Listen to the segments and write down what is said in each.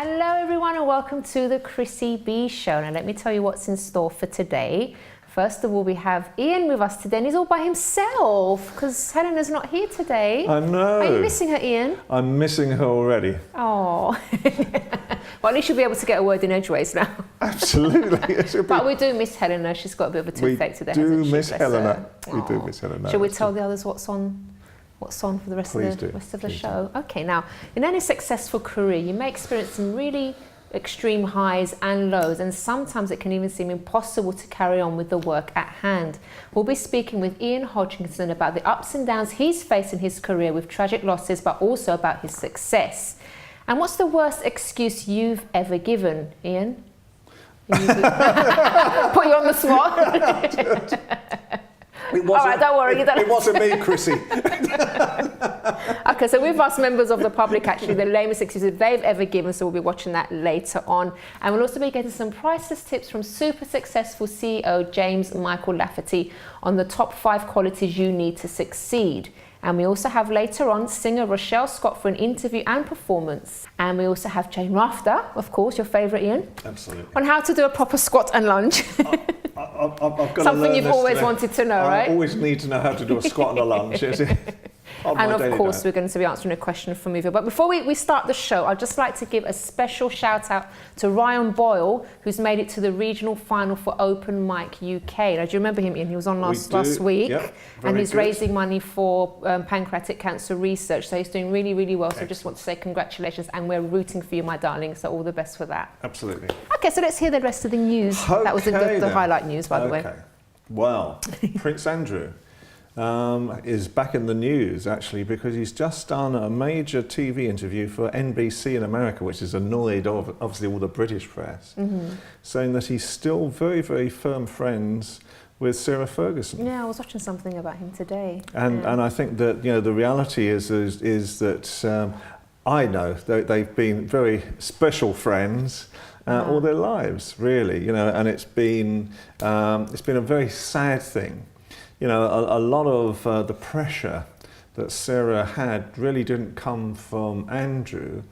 Hello everyone and welcome to the Chrissy B Show. Now let me tell you what's in store for today. First of all, we have Ian with us today and he's all by himself because Helena's not here today. I know. Are you missing her, Ian? I'm missing her already. Oh. Well, at least you'll be able to get a word in edgeways now. Absolutely. But we do miss Helena. She's got a bit of a toothache today, hasn't she? We do miss Helena. We do miss Helena. Shall we tell the others what's on for the rest of the show? Okay, now, in any successful career, you may experience some really extreme highs and lows, and sometimes it can even seem impossible to carry on with the work at hand. We'll be speaking with Ian Hodgkinson about the ups and downs he's faced in his career with tragic losses, but also about his success. And what's the worst excuse you've ever given, Ian? Put you on the spot. All right, don't worry. It wasn't me, Chrissy. Okay, so we've asked members of the public actually the lamest excuses they've ever given, so we'll be watching that later on. And we'll also be getting some priceless tips from super successful CEO James Michael Lafferty on the top 5 qualities you need to succeed. And we also have later on singer Rochelle Scott for an interview and performance. And we also have Jane Rafter, of course, your favourite, Ian. Absolutely. On how to do a proper squat and lunge. I've got something you've always wanted to know, right? I always need to know how to do a squat and a lunge. And of course, we're going to be answering a question from Eva. But before we start the show, I'd just like to give a special shout out to Ryan Boyle, who's made it to the regional final for Open Mic UK. Now, do you remember him, Ian? He was on last week. Yep, and he's raising money for pancreatic cancer research. So he's doing really, really well. So I just want to say congratulations. And we're rooting for you, my darling. So all the best for that. Absolutely. Okay, so let's hear the rest of the news. Okay, that was the highlight news, by the way. Well, Prince Andrew is back in the news, actually, because he's just done a major TV interview for NBC in America, which has annoyed, obviously, all the British press, saying that he's still very, very firm friends with Sarah Ferguson. Yeah, I was watching something about him today. And I think that, you know, the reality is that I know that they've been very special friends all their lives, really, you know, and it's been a very sad thing. You know, a lot of the pressure that Sarah had really didn't come from Andrew.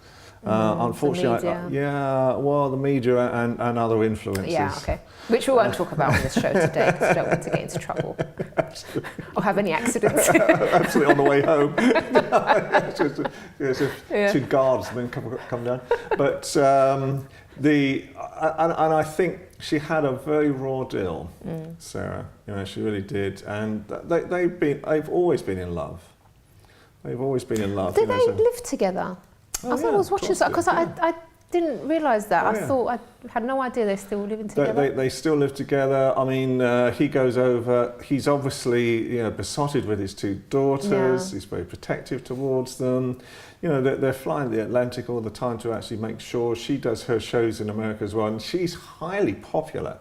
Unfortunately, the media and other influences. Yeah, okay. Which we won't talk about on this show today because we don't want to get into trouble. Absolutely. Or have any accidents. Absolutely, on the way home. Two guards and then come down. But and I think she had a very raw deal, Sarah. You know, she really did, and they've always been in love. They've always been in love. Did they live together? I thought I was watching because I didn't realise that. I had no idea they're still living together. They still live together. I mean, he goes over. He's obviously besotted with his 2 daughters. He's very protective towards them. You know, they're flying the Atlantic all the time to actually make sure. She does her shows in America as well, and she's highly popular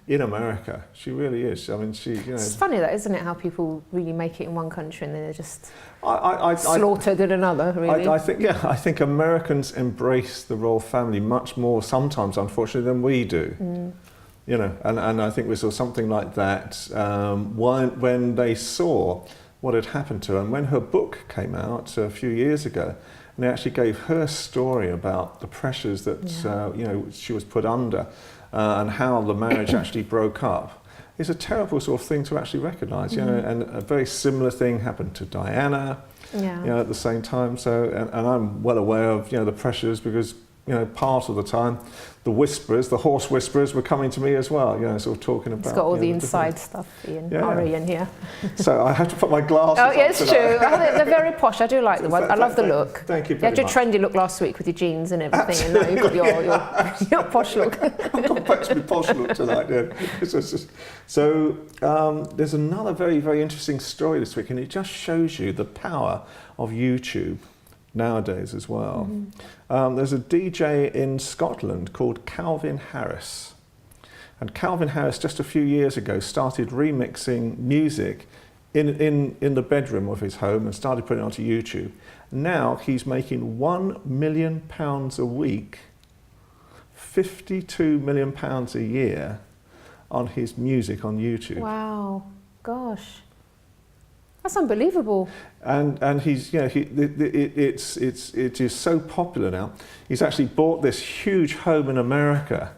in America. She really is. I mean, It's funny that, isn't it? How people really make it in one country and then they're just slaughtered in another. Really, I think Americans embrace the royal family much more sometimes, unfortunately, than we do. You know, and I think we saw something like that when they saw what had happened to her. And when her book came out a few years ago, and they actually gave her story about the pressures that she was put under and how the marriage actually broke up. It's a terrible sort of thing to actually recognise, you know, and a very similar thing happened to Diana, you know, at the same time. So, and I'm well aware of, the pressures because, part of the time, the horse whisperers were coming to me as well, sort of talking about... It's got all the inside stuff, Ian. Ian here. So I have to put my glasses on. Oh, yeah, it's true. They're very posh. I do like them. I love the look. Thank you very much. You had your trendy look last week with your jeans and everything, and now you've got your posh look. I've got back to my posh look tonight, yeah. So there's another very, very interesting story this week, and it just shows you the power of YouTube nowadays as well. There's a DJ in Scotland called Calvin Harris, and Calvin Harris just a few years ago started remixing music in the bedroom of his home and started putting it onto YouTube. Now he's making £1 million a week, £52 million a year on his music on YouTube. Wow, gosh. That's unbelievable. And he's, you know, it is so popular now. He's actually bought this huge home in America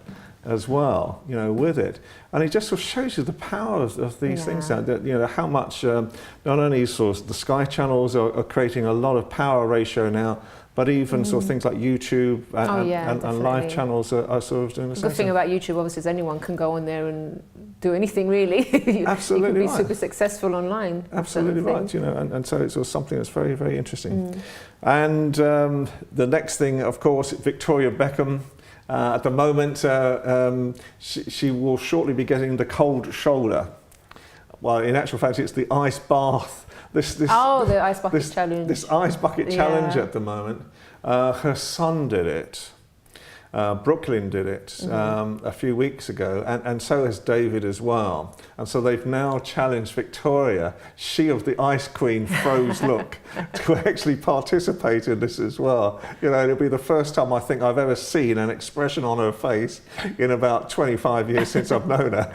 as well, you know, with it. And it just sort of shows you the power of these things now, that, you know, how much not only sort of the Sky channels are creating a lot of power ratio now, but even sort of things like YouTube and live channels are sort of doing the same. The good thing about YouTube, obviously, is anyone can go on there and do anything really. Absolutely, you can be super successful online. Absolutely right, you know, and so it's sort of something that's very, very interesting. And the next thing, of course, Victoria Beckham. At the moment, she will shortly be getting the cold shoulder. Well, in actual fact, it's the ice bath. The ice bucket challenge. This ice bucket challenge at the moment. Her son did it. Brooklyn did it a few weeks ago, and so has David as well. And so they've now challenged Victoria, she of the Ice Queen froze look, to actually participate in this as well. You know, it'll be the first time I think I've ever seen an expression on her face in about 25 years since I've known her.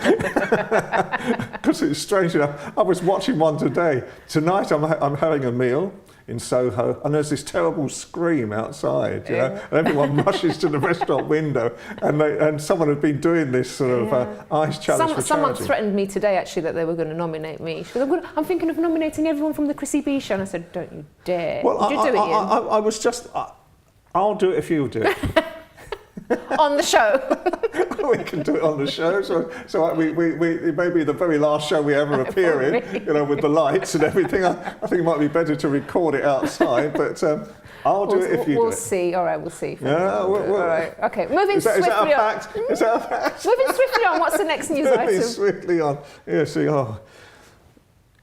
Because it's strange enough, I was watching one today. Tonight I'm having a meal in Soho, and there's this terrible scream outside, you know, and everyone rushes to the restaurant window, and someone had been doing this sort of ice challenge for charity. Someone threatened me today, actually, that they were going to nominate me. She goes, I'm thinking of nominating everyone from the Chrissy B Show, and I said, don't you dare. Well, Did you do it, Ian? I was just, I'll do it if you do it. On the show. We can do it on the show. So it may be the very last show we ever appear in, you know, with the lights and everything. I think it might be better to record it outside, but I'll do it if you do it. We'll see. All right, we'll see. Yeah, all right. Okay, moving swiftly on. Is that a fact? Moving swiftly on. What's the next news item? Moving swiftly on. Yeah, see,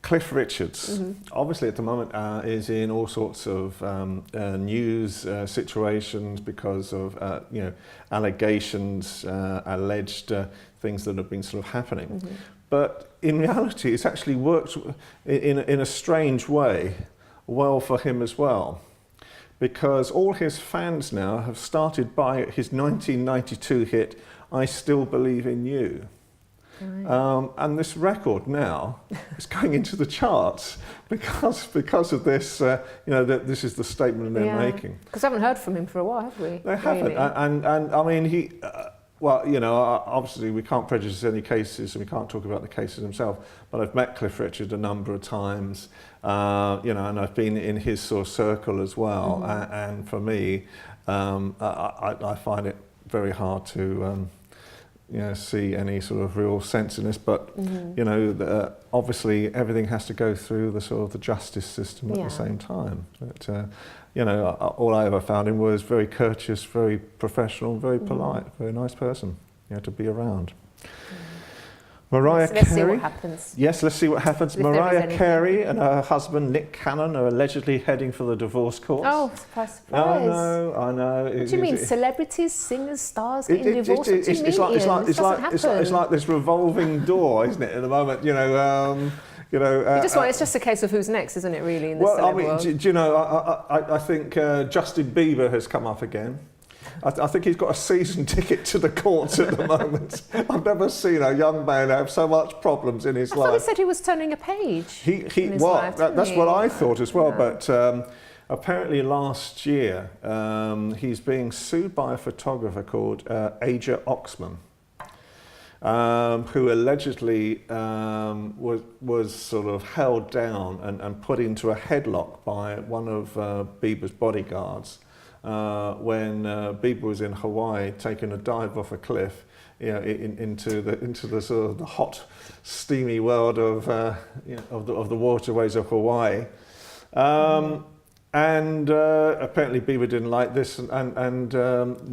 Cliff Richards, obviously at the moment is in all sorts of news situations because of you know, allegations, alleged things that have been sort of happening. But in reality, it's actually worked in a strange way well for him as well, because all his fans now have started by his 1992 hit, "I Still Believe in You." Right. And this record now is going into the charts because of this, you know, that this is the statement they're making. Because I haven't heard from him for a while, have we? They haven't. And I mean, he, well, you know, obviously we can't prejudice any cases and we can't talk about the cases himself, but I've met Cliff Richard a number of times, you know, and I've been in his sort of circle as well. And for me, I find it very hard to, you know, see any sort of real sense in this, but you know, obviously everything has to go through the sort of the justice system at the same time. But you know, all I ever found him was very courteous, very professional, very polite, very nice person, you know, to be around. Mariah Carey. Let's see what happens. Yes, let's see what happens. Mariah Carey and her husband Nick Cannon are allegedly heading for the divorce courts. Oh, surprise, surprise. I know. What do you mean, celebrities, singers, stars getting divorced? It's like this revolving door, isn't it? At the moment, you know. You know, it's just a case of who's next, isn't it? Really, in the celeb world. Do you know? I think Justin Bieber has come up again. I think he's got a season ticket to the courts at the moment. I've never seen a young man have so much problems in his life. I thought he said he was turning a page. That's what I thought as well. But apparently last year he's being sued by a photographer called Aja Oxman, who allegedly was sort of held down and put into a headlock by one of Bieber's bodyguards. When Bieber was in Hawaii taking a dive off a cliff, you know, into the sort of the hot, steamy world of you know, of the waterways of Hawaii, and apparently Bieber didn't like this, and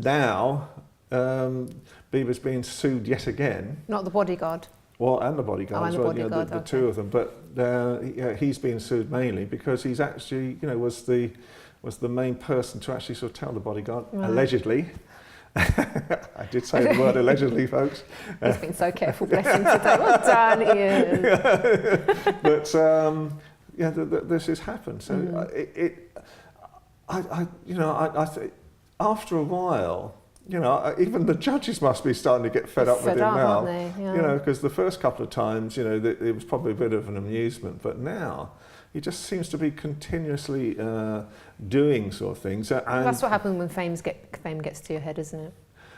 now Bieber's being sued yet again. Not the bodyguard. Well, and the bodyguard as well, you know, the two of them. But he's being sued mainly because he's actually, you know, was the main person to actually sort of tell the bodyguard, allegedly. I did say the word allegedly, folks. He's been so careful, bless him today. Well done, Ian. But yeah, this has happened. So I think after a while, you know, even the judges must be starting to get fed up with him now. Aren't they? Yeah. You know, because the first couple of times, you know, it was probably a bit of an amusement, but now he just seems to be continuously doing sort of things. And that's what happens when fame gets to your head, isn't it?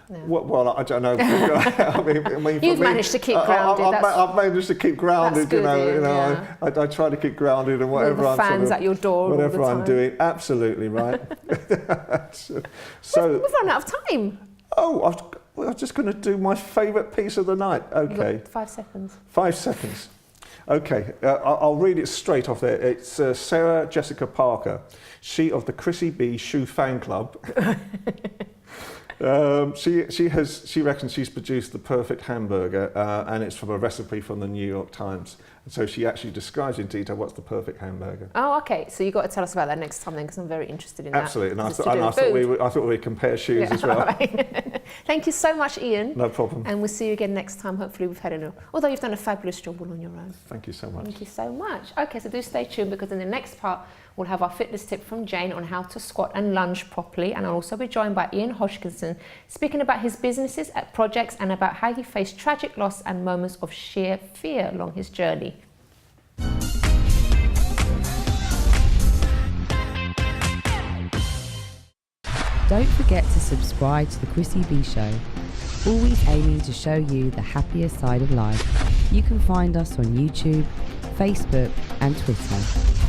Yeah. Well, I don't know. I mean, You've managed to keep grounded. I've managed to keep grounded. Good, yeah. I try to keep grounded, and whatever I'm fans at your door, whatever all the I'm time. doing, absolutely right. So we've run out of time. Oh, I'm just going to do my favourite piece of the night. Okay. You've got 5 seconds. 5 seconds. Okay, I'll read it straight off there. It's Sarah Jessica Parker, she of the Chrissy B Show fan club. She reckons she's produced the perfect hamburger, and it's from a recipe from the New York Times. And so she actually describes in detail what's the perfect hamburger. Oh, okay. So you've got to tell us about that next time then, because I'm very interested in that. Absolutely. And I thought we'd compare shoes as well. Right. Thank you so much, Ian. No problem. And we'll see you again next time. Hopefully we've had enough. Although you've done a fabulous job all on your own. Thank you so much. Thank you so much. Okay, so do stay tuned, because in the next part we'll have our fitness tip from Jane on how to squat and lunge properly, and I'll also be joined by Ian Hodgkinson speaking about his businesses, projects, and about how he faced tragic loss and moments of sheer fear along his journey. Don't forget to subscribe to the Chrissy B Show, always aiming to show you the happier side of life. You can find us on YouTube, Facebook and Twitter.